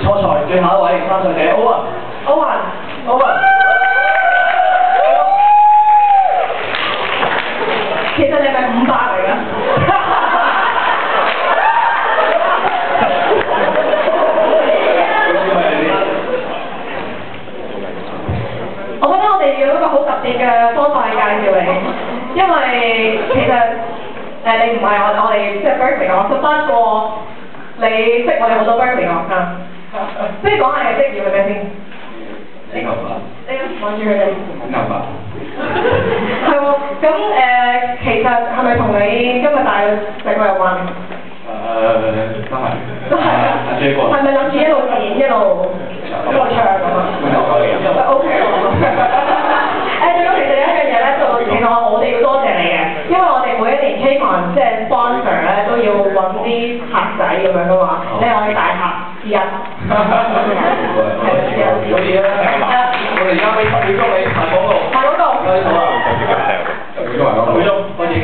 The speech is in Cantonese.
初賽最後一位參賽者Owen。其實你係咪500嚟㗎？我覺得我哋要一個好特別嘅方法去介紹你，因為其實你唔係我哋即係 Berkeley 嘅學生，不過你識我哋好多 Berkeley 嘅學生，不如講下你嘅職業係咩先？剪頭髮。你望住佢哋。剪頭髮。係喎，咁其實係咪同你今日帶嘅細個有關？都係。阿 J 哥。係咪諗住一路演一路唱咁啊？OK 喎。仲有其實有一樣嘢咧，就其實我哋要多謝你嘅，因為我哋每一年 K-Con 即係 sponsor 咧都要揾啲客仔咁樣噶嘛，你係我哋大客之一。好嘢啦！我哋而家俾10秒鐘你賣廣告。賣廣告。10秒鐘，開始。